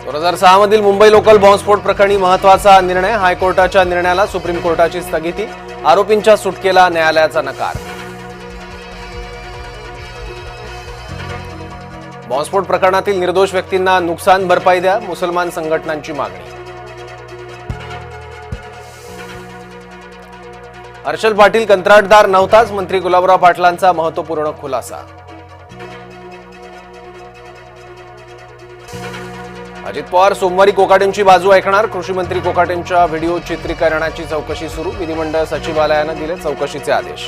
2006 मधील मुंबई लोकल बॉम्बस्फोट प्रकरणी महत्त्वाचा निर्णय. हायकोर्टाच्या निर्णयाला सुप्रीम कोर्टाची स्थगिती. आरोपींच्या सुटकेला न्यायालयाचा नकार. बॉम्बस्फोट प्रकरणातील निर्दोष व्यक्तींना नुकसान भरपाई द्या, मुसलमान संघटनांची मागणी. हर्षल पाटील कंत्राटदार नव्हताच, मंत्री गुलाबराव पाटलांचा महत्त्वपूर्ण खुलासा. अजित पवार सोमवारी कोकाटेंची बाजू ऐकणार. कृषी मंत्री कोकाटेंच्या व्हिडिओ चित्रीकरणाची चौकशी सुरू. विधिमंडळ सचिवालयानं दिले चौकशीचे आदेश.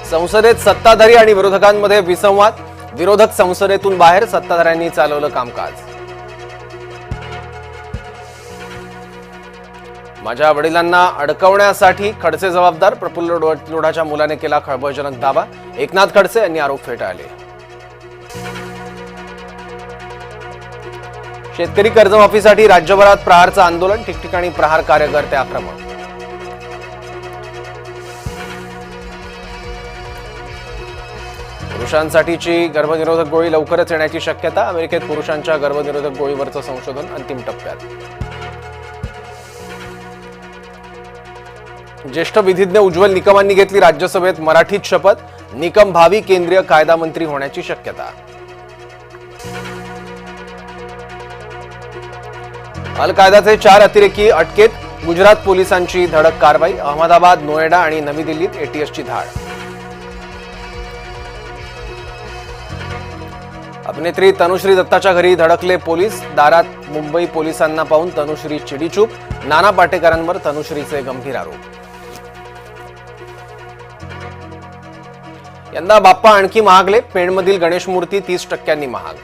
संसदेत सत्ताधारी आणि विरोधकांमध्ये विसंवाद. विरोधक संसदेतून बाहेर, सत्ताधाऱ्यांनी चालवलं कामकाज. माझ्या वडिलांना अडकवण्यासाठी खडसे जबाबदार. प्रफुल्ल लोढाच्या मुलाने केला खळबळजनक दावा. एकनाथ खडसे यांनी आरोप फेटाळले. शेतकरी कर्जमाफीसाठी राज्यभरात प्रहारचं आंदोलन. ठिकठिकाणी प्रहार कार्यकर्ते आक्रमक. पुरुषांसाठीची गर्भनिरोधक गोळी लवकरच येण्याची शक्यता. अमेरिकेत पुरुषांच्या गर्भनिरोधक गोळीवरचं संशोधन अंतिम टप्प्यात. ज्येष्ठ विधिज्ञ उज्ज्वल निकमांनी घेतली राज्यसभेत मराठीत शपथ. निकम भावी केंद्रीय कायदा मंत्री होण्याची शक्यता. अल कायदाचे 4 अतिरेकी अटकेत. गुजरात पोलिसांची धडक कारवाई. अहमदाबाद, नोएडा आणि नवी दिल्लीत एटीएसची धाड. अभिनेत्री तनुश्री दत्ताच्या घरी धडकले पोलीस. दारात मुंबई पोलिसांना पाहून तनुश्री चिडीचूप. नाना पाटेकरांवर तनुश्रीचे गंभीर आरोप. यंदा बाप्पा आणखी महागले. पेणमधील गणेश मूर्ती 30% महाग.